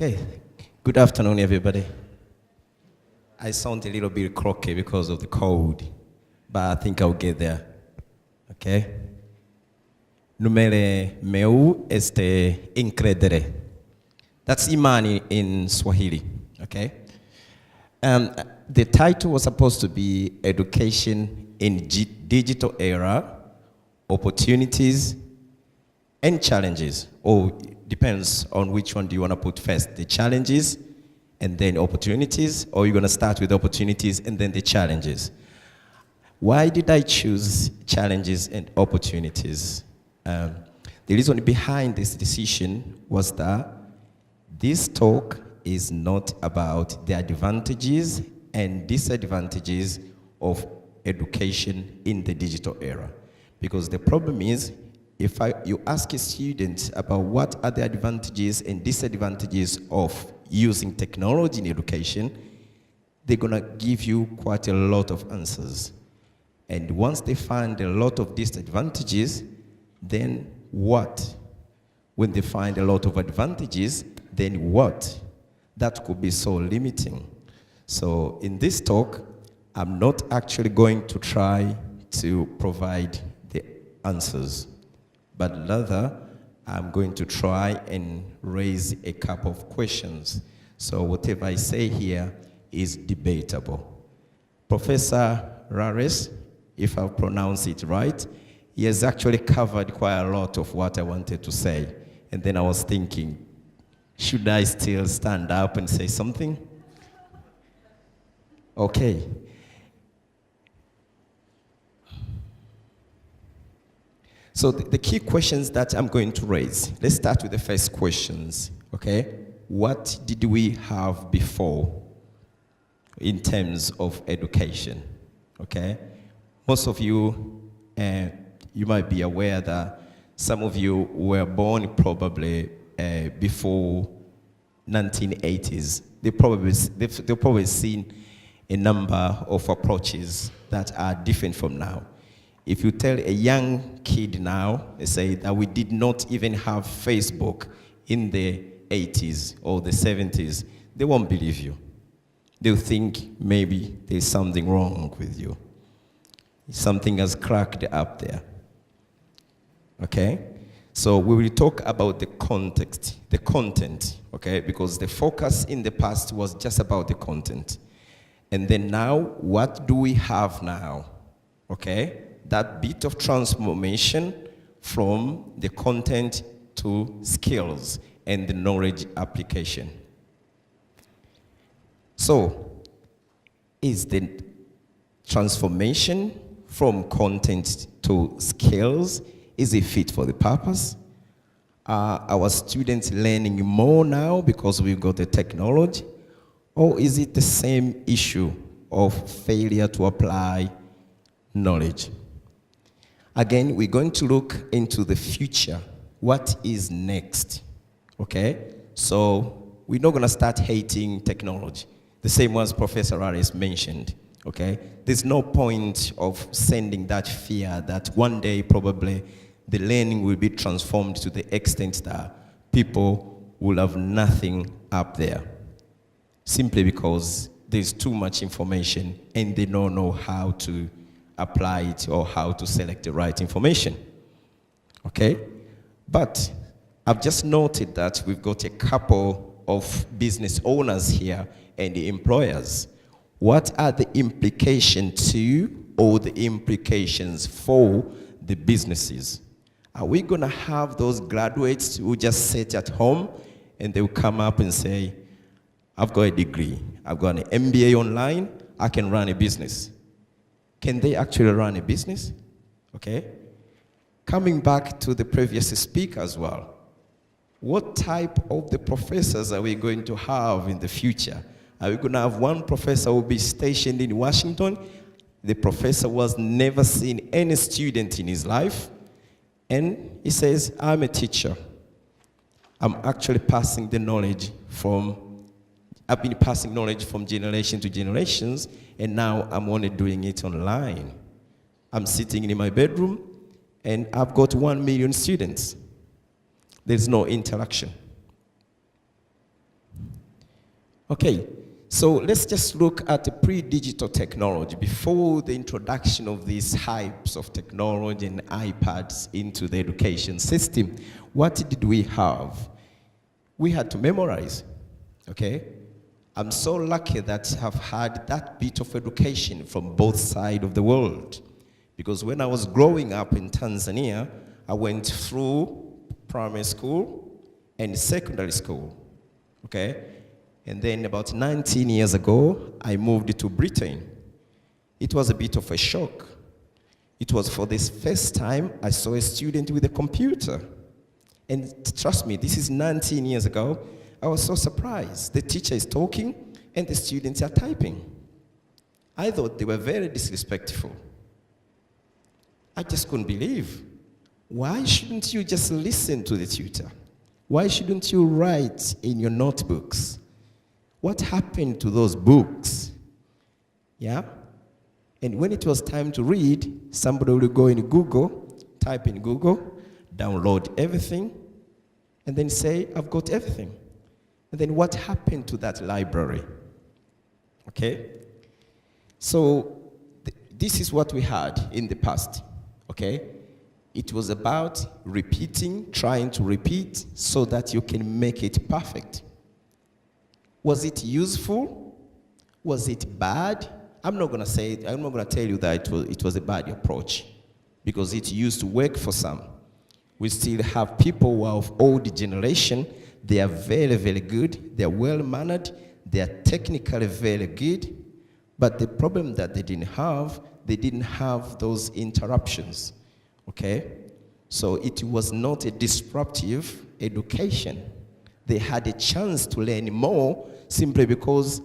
Okay, good afternoon, everybody. I sound a little bit croaky because of the cold, but I think I'll get there. Okay? Numele meu este incredere. That's Imani in Swahili. Okay? The title was supposed to be Education in Digital Era, Opportunities and Challenges. Or depends on which one do you want to put first, the challenges and then opportunities, or you're going to start with opportunities and then the challenges. Why did I choose challenges and opportunities? The reason behind this decision was that this talk is not about the advantages and disadvantages of education in the digital era. Because the problem is, if you ask a student about what are the advantages and disadvantages of using technology in education, they're going to give you quite a lot of answers. And once they find a lot of disadvantages, then what? When they find a lot of advantages, then what? That could be so limiting. So in this talk, I'm not actually going to try to provide the answers, but rather, I'm going to try and raise a couple of questions. So whatever I say here is debatable. Professor Rares, if I pronounce it right, he has actually covered quite a lot of what I wanted to say. And then I was thinking, should I still stand up and say something? Okay. So the key questions that I'm going to raise, let's start with the first questions, okay? What did we have before in terms of education, okay? Most of you, you might be aware that some of you were born probably before 1980s. They've probably seen a number of approaches that are different from now. If you tell a young kid now, they say that we did not even have Facebook in the 80s or the 70s, they won't believe you. They'll think maybe there's something wrong with you. Something has cracked up there. Okay? So we will talk about the context, the content, okay? Because the focus in the past was just about the content. And then now, what do we have now? Okay? That bit of transformation from the content to skills and the knowledge application. So, is the transformation from content to skills, is it fit for the purpose? Are our students learning more now because we've got the technology? Or is it the same issue of failure to apply knowledge? Again, we're going to look into the future. What is next? Okay? So we're not going to start hating technology, the same as Professor Aris mentioned. Okay? There's no point of sending that fear that one day probably the learning will be transformed to the extent that people will have nothing up there. Simply because there's too much information and they don't know how to apply it or how to select the right information. Okay? But I've just noted that we've got a couple of business owners here and the employers. What are the implications to or the implications for the businesses? Are we going to have those graduates who just sit at home and they'll come up and say, I've got a degree, I've got an MBA online, I can run a business. Can they actually run a business? Okay. Coming back to the previous speaker as well, what type of the professors are we going to have in the future? Are we going to have one professor who will be stationed in Washington? The professor was never seen any student in his life, and he says, I'm a teacher. I'm actually passing the knowledge I've been passing knowledge from generation to generations, and now I'm only doing it online. I'm sitting in my bedroom, and I've got 1 million students. There's no interaction. Okay, so let's just look at the pre-digital technology. Before the introduction of these hypes of technology and iPads into the education system, what did we have? We had to memorize, okay? I'm so lucky that I've had that bit of education from both sides of the world. Because when I was growing up in Tanzania, I went through primary school and secondary school, okay? And then about 19 years ago, I moved to Britain. It was a bit of a shock. It was for the first time I saw a student with a computer. And trust me, this is 19 years ago. I was so surprised. The teacher is talking and the students are typing. I thought they were very disrespectful. I just couldn't believe. Why shouldn't you just listen to the tutor? Why shouldn't you write in your notebooks? What happened to those books? Yeah? And when it was time to read, somebody would go in Google, type in Google, download everything, and then say, I've got everything. And then what happened to that library? Okay? So this is what we had in the past. Okay? It was about repeating, trying to repeat so that you can make it perfect. Was it useful? Was it bad? I'm not going to tell you that it was a bad approach because it used to work for some. We still have people who are of old generation. They are very, very good. They are well-mannered. They are technically very good. But the problem that they didn't have those interruptions, okay? So it was not a disruptive education. They had a chance to learn more simply because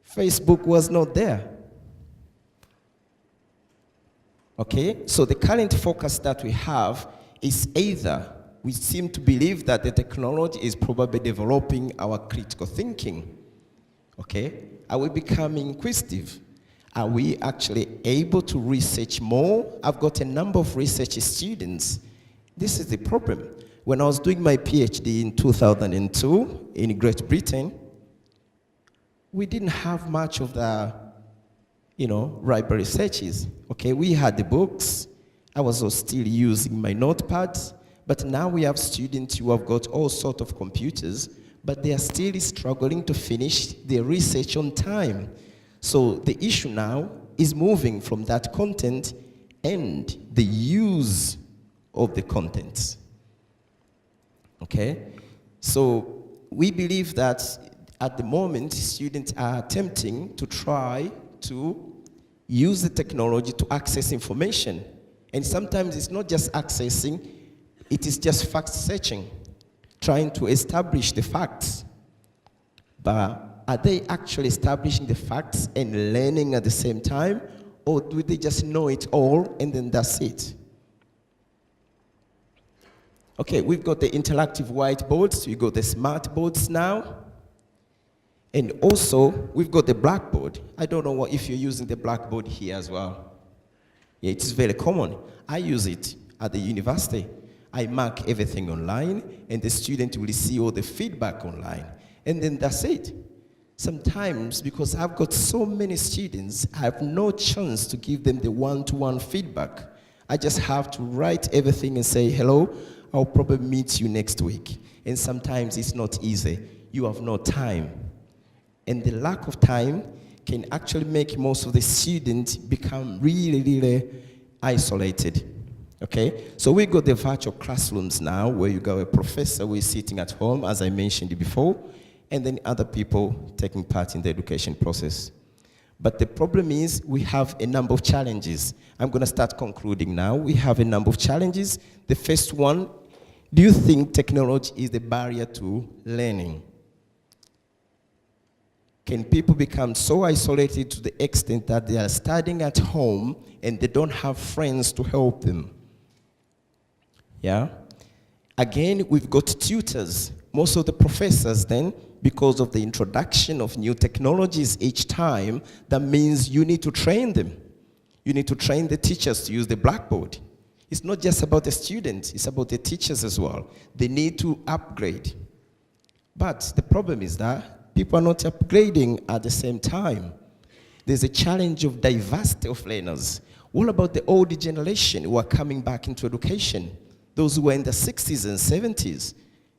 Facebook was not there. Okay? So the current focus that we have is either we seem to believe that the technology is probably developing our critical thinking. Okay? Are we becoming inquisitive? Are we actually able to research more? I've got a number of research students. This is the problem. When I was doing my PhD in 2002 in Great Britain, we didn't have much of the, library researches. Okay, we had the books. I was still using my notepads, but now we have students who have got all sorts of computers, but they are still struggling to finish their research on time. So the issue now is moving from that content and the use of the contents. Okay? So we believe that at the moment, students are attempting to try to use the technology to access information. And sometimes it's not just accessing, it is just fact searching, trying to establish the facts. But are they actually establishing the facts and learning at the same time? Or do they just know it all and then that's it? Okay, we've got the interactive whiteboards, we've got the smart boards now. And also, we've got the blackboard. I don't know if you're using the blackboard here as well. Yeah, it's very common. I use it at the university. I mark everything online, and the student will see all the feedback online. And then that's it. Sometimes, because I've got so many students, I have no chance to give them the one-to-one feedback. I just have to write everything and say, hello, I'll probably meet you next week. And sometimes it's not easy. You have no time. And the lack of time can actually make most of the students become really, really isolated. Okay? So we got the virtual classrooms now where you got a professor who is sitting at home, as I mentioned before, and then other people taking part in the education process. But the problem is we have a number of challenges. I'm going to start concluding now. We have a number of challenges. The first one, do you think technology is the barrier to learning? Can people become so isolated to the extent that they are studying at home and they don't have friends to help them? Yeah? Again, we've got tutors. Most of the professors then, because of the introduction of new technologies each time, that means you need to train them. You need to train the teachers to use the blackboard. It's not just about the students, it's about the teachers as well. They need to upgrade. But the problem is that people are not upgrading at the same time. There's a challenge of diversity of learners. What about the older generation who are coming back into education? Those who are in the 60s and 70s,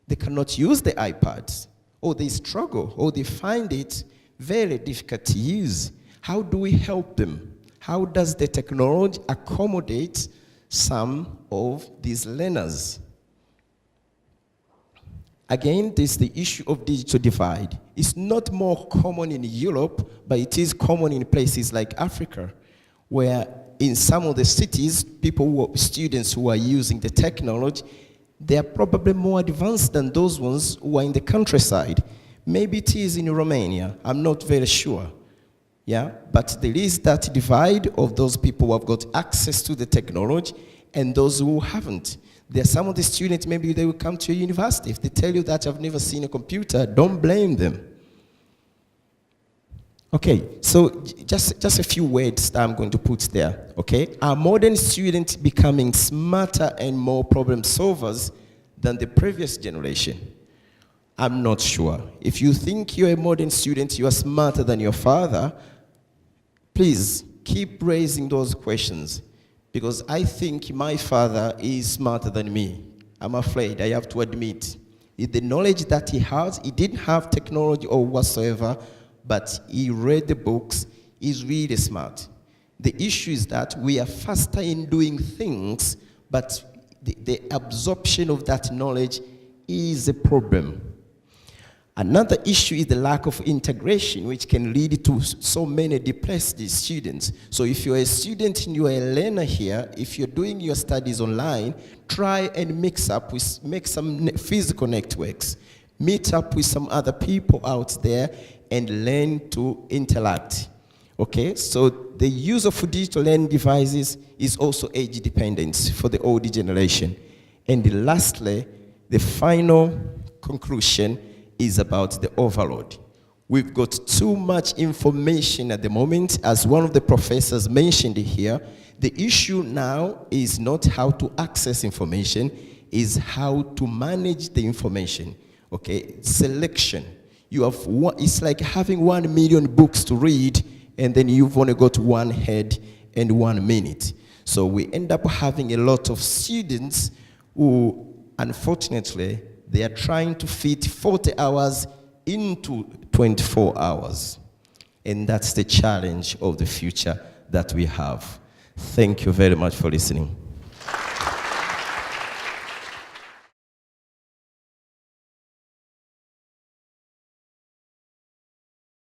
they cannot use the iPads, or they struggle, or they find it very difficult to use. How do we help them? How does the technology accommodate some of these learners? Again, this is the issue of digital divide. It's not more common in Europe, but it is common in places like Africa, where in some of the cities, students who are using the technology, they are probably more advanced than those ones who are in the countryside. Maybe it is in Romania, I'm not very sure. Yeah, but there is that divide of those people who have got access to the technology and those who haven't. There are some of the students, maybe they will come to your university. If they tell you that I've never seen a computer, don't blame them. Okay, so just a few words that I'm going to put there, okay? Are modern students becoming smarter and more problem solvers than the previous generation? I'm not sure. If you think you're a modern student, you are smarter than your father, please keep raising those questions, because I think my father is smarter than me. I'm afraid, I have to admit. The knowledge that he has, he didn't have technology or whatsoever, but he read the books, he's really smart. The issue is that we are faster in doing things, but the absorption of that knowledge is a problem. Another issue is the lack of integration, which can lead to so many depressed students. So if you're a student and you're a learner here, if you're doing your studies online, try and make some physical networks. Meet up with some other people out there and learn to interact. Okay, so the use of digital learning devices is also age dependent for the older generation. And lastly, the final conclusion is about the overload. We've got too much information at the moment, as one of the professors mentioned here. The issue now is not how to access information, is how to manage the information. Okay, selection. You have it's like having 1 million books to read, and then you've only got one head and 1 minute. So we end up having a lot of students who, unfortunately, they are trying to fit 40 hours into 24 hours. And that's the challenge of the future that we have. Thank you very much for listening.